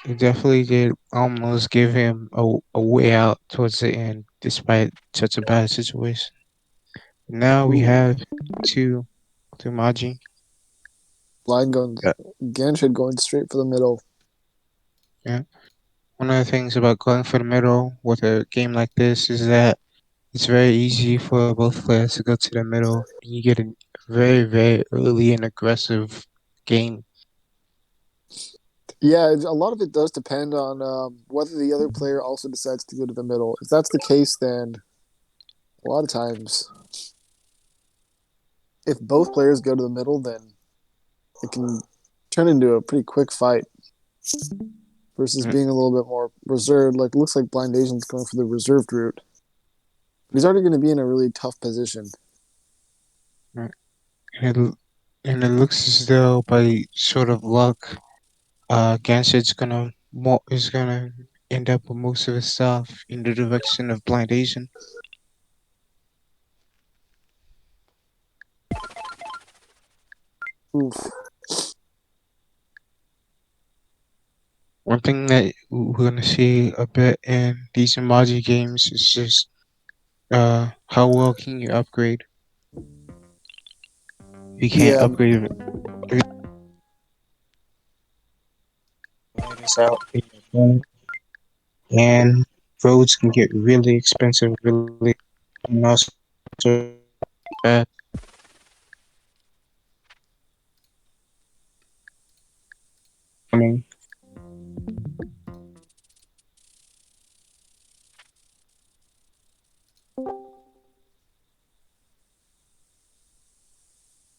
it definitely did almost give him a way out towards the end, despite such a bad situation. Now we Ooh, have two to Maji. line going, Yeah. Ganshed going straight for the middle. Yeah. One of the things about going for the middle with a game like this is that it's very easy for both players to go to the middle. You get a very, very early and aggressive game. Yeah, a lot of it does depend on whether the other player also decides to go to the middle. If that's the case, then a lot of times, if both players go to the middle, then it can turn into a pretty quick fight versus Mm, being a little bit more reserved. Like, it looks like Blind Asian's going for the reserved route. But he's already going to be in a really tough position. mm. And and it looks as though by sort of luck, Gansed's is gonna end up with most of his stuff in the direction of Blind Asian. Oof. One thing that we're gonna see a bit in these emoji games is just how well can you upgrade? If you can't Yeah, upgrade it, if you buy this out in your phone, and roads can get really expensive really and also bad. I mean,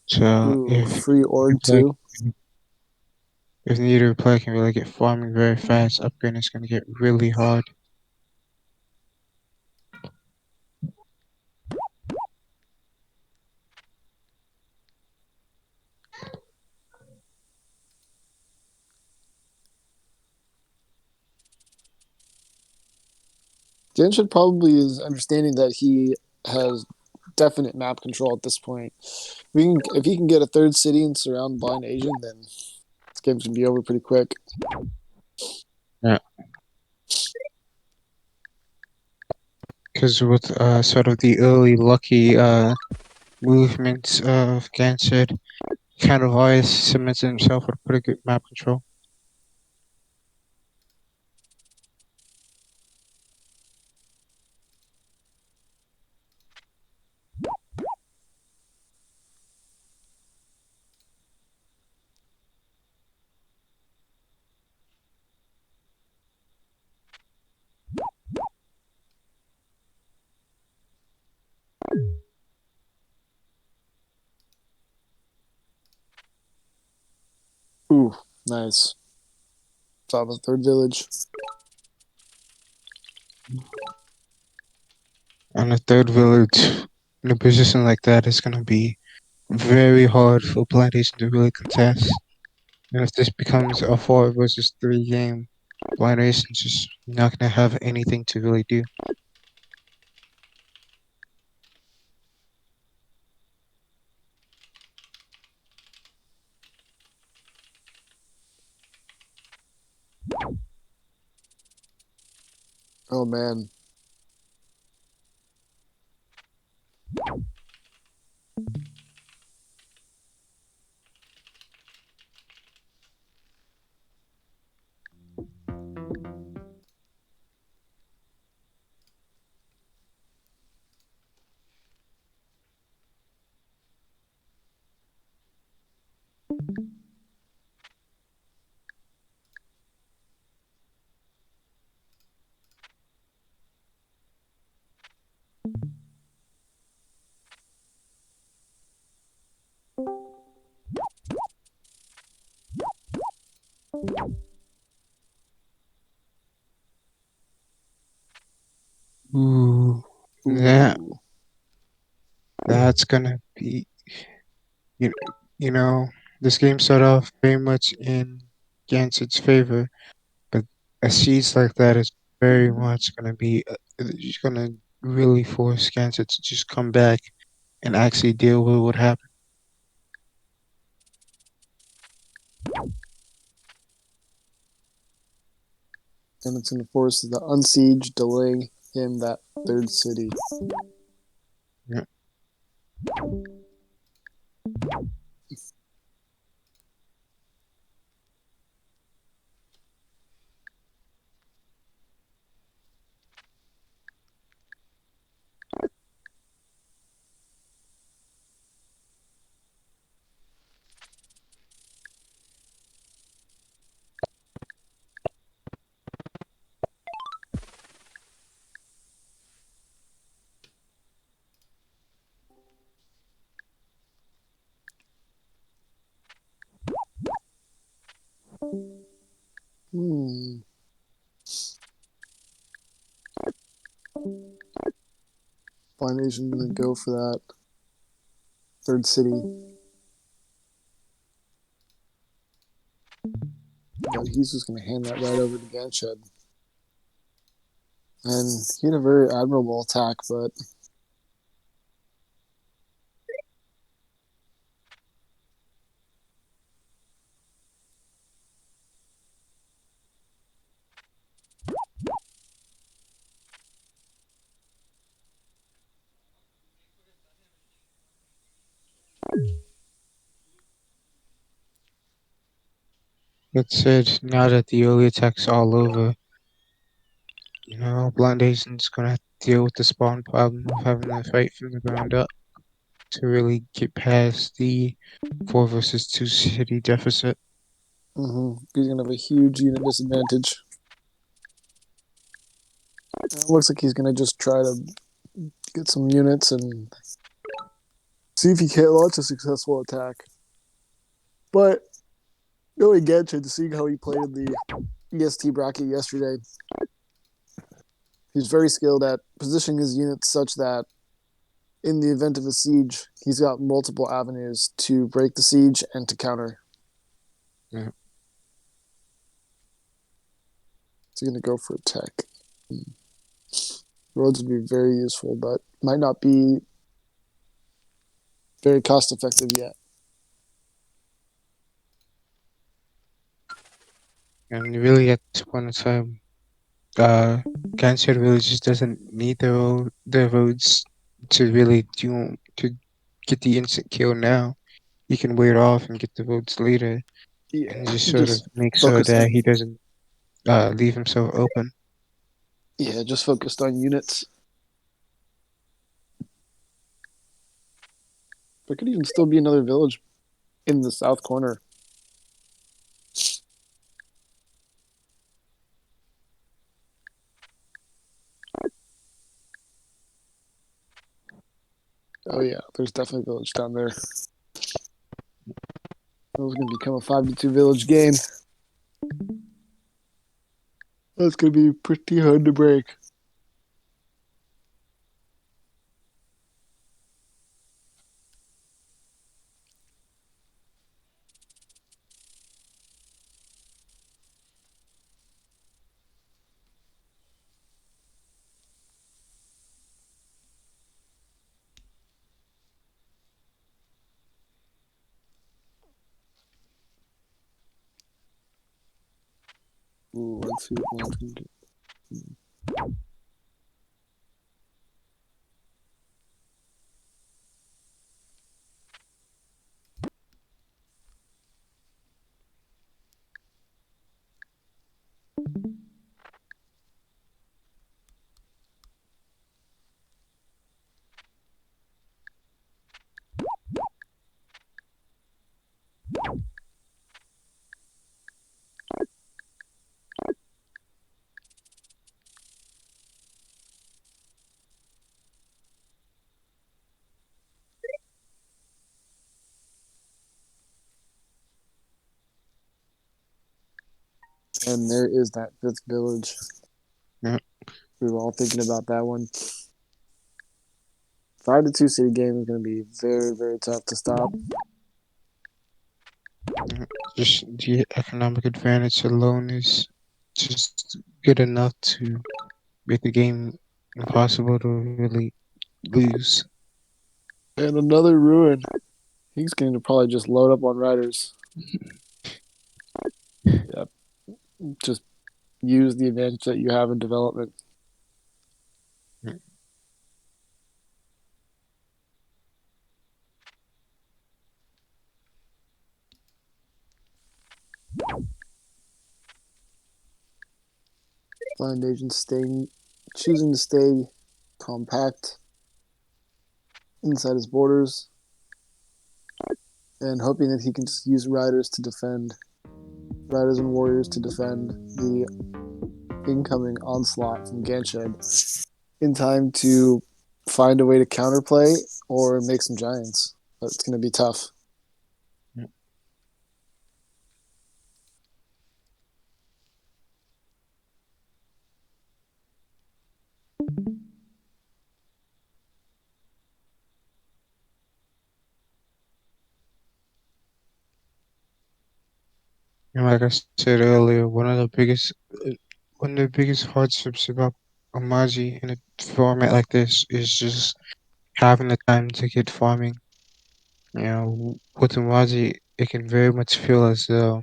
so ooh, free you org play too. if neither player can really get farming very fast, upgrading is gonna get really hard. Genshin probably is understanding that he has definite map control at this point. If he can get a third city and surround Blind Asian, then this game's gonna be over pretty quick. Yeah, because with sort of the early lucky movements of Ganshed, kind of always cements himself with pretty good map control. Ooh, nice. Top of the third village. And a third village in a position like that is gonna be very hard for Plantation to really contest. And if this becomes a 4 versus 3 game, Plantation's just not gonna have anything to really do. Oh man. Ooh, that Ooh. that's gonna be you, you know this game started off very much in Gansit's favor, but a siege like that is very much gonna be it's gonna really force Gansett to just come back and actually deal with what happened. And it's going to force the unsiege, delaying him that third city. Yeah. Hmm. Blind Asian going to go for that third city. But he's just going to hand that right over to Ganshed. And he had a very admirable attack, but That said, now that the early attack's all over, Blind Asian's gonna have to deal with the spawn problem of having to fight from the ground up to really get past the 4 versus 2 city deficit. he's going to have a huge unit disadvantage. It looks like he's going to just try to get some units and see if he can't launch a successful attack. But really, Ganshed, seeing how he played in the EST bracket yesterday, he's very skilled at positioning his units such that in the event of a siege, he's got multiple avenues to break the siege and to counter. Yeah. So he's going to go for a tech. Roads would be very useful, but might not be very cost effective yet. And really at this point in time, uh, Ganshed really just doesn't need the roads to really to get the instant kill now. He can wait off and get the votes later Yeah, and just sort of just make sure focused that on he doesn't leave himself open. just focused on units. There could even still be another village in the south corner. Oh yeah, there's definitely a village down there. That was going to become a 5-2 village game. That's going to be pretty hard to break. Ooh, let's see what one's going to do. And there is that fifth village. Yeah. We were all thinking about that one. 5-2 city game is going to be very, very tough to stop. Yeah. Just the economic advantage alone is just good enough to make the game impossible to really lose. And another ruin. He's going to probably just load up on riders. Yep. Just use the advantage that you have in development. Mm. Blind agent staying, choosing to stay compact inside his borders and hoping that he can just use riders to defend, riders and warriors to defend the incoming onslaught from Ganshed in time to find a way to counterplay or make some giants. But it's going to be tough. Mm. And like I said earlier, one of the biggest hardships about Omaji in a format like this is just having the time to get farming. You know, with Omaji, it can very much feel as though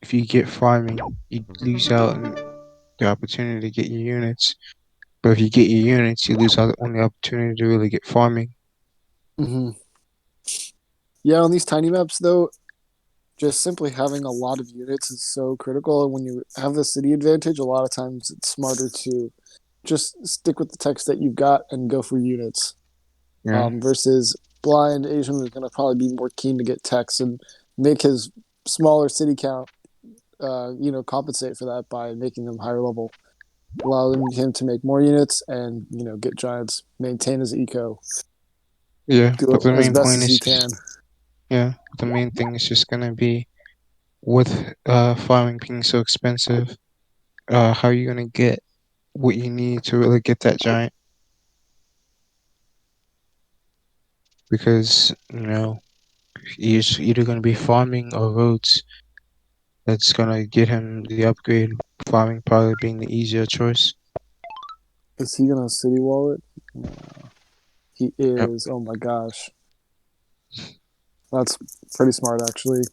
if you get farming, you lose out on the opportunity to get your units. But if you get your units, you lose out on the opportunity to really get farming. Mm-hmm. Yeah, on these tiny maps, though, just simply having a lot of units is so critical. And when you have the city advantage, a lot of times it's smarter to just stick with the text that you've got and go for units. Yeah, Versus blind Asian is going to probably be more keen to get text and make his smaller city count, compensate for that by making them higher level, allowing him to make more units and get giants, maintain his eco, yeah. do But it the as main best point as he is can. just, yeah, the main thing is just gonna be with farming being so expensive. How are you gonna get what you need to really get that giant? Because he's either gonna be farming or roads. That's gonna get him the upgrade. Farming probably being the easier choice. Is he gonna city wall it? He Yep. is. Oh my gosh, that's pretty smart actually,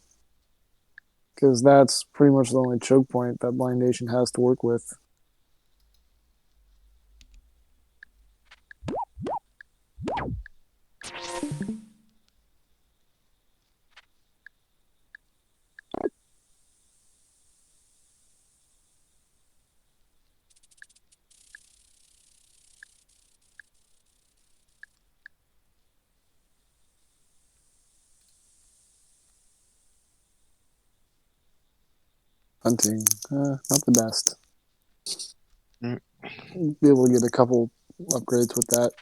because that's pretty much the only choke point that Blind Nation has to work with. Hunting, not the best. Mm. Be able to get a couple upgrades with that.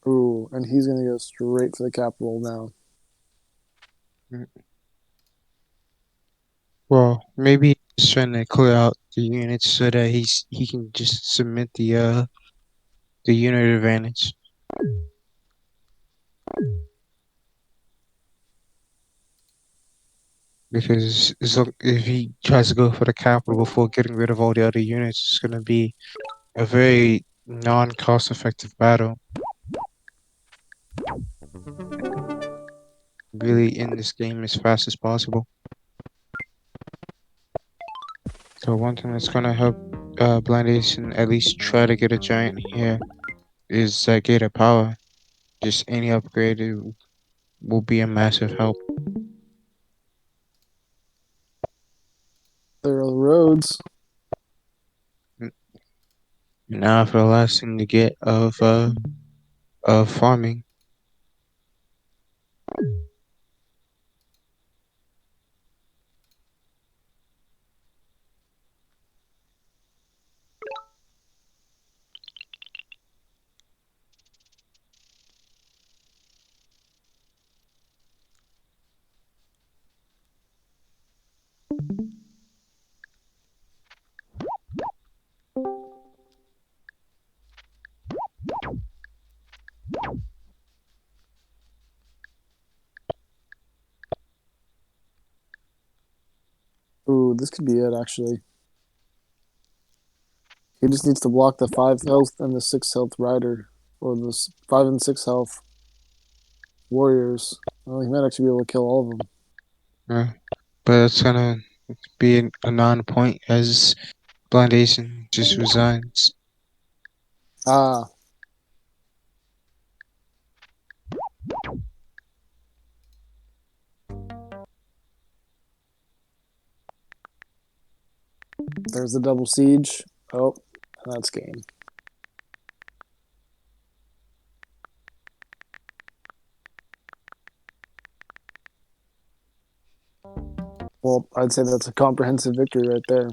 Ooh, and he's gonna go straight for the capital now. Mm. Well, maybe he's trying to clear out the units so that he can just submit the unit advantage. Because if he tries to go for the capital before getting rid of all the other units, it's going to be a very non-cost effective battle. Really end this game as fast as possible. So one thing that's going to help Blind Ace at least try to get a giant here is Gator Power. Just any upgrade will be a massive help. There are the roads. N- Now for the last thing to get of farming. Ooh, this could be it, actually. He just needs to block the 5 health and the 6 health rider, or the 5 and 6 health warriors. Well, he might actually be able to kill all of them. Uh, but it's gonna be a non-point as Blindation just resigns. Ah, there's the double siege. Oh, that's game. Well, I'd say that's a comprehensive victory right there.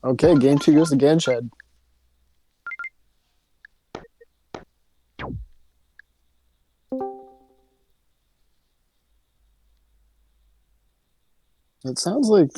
Okay, game 2 goes to Ganshed. It sounds like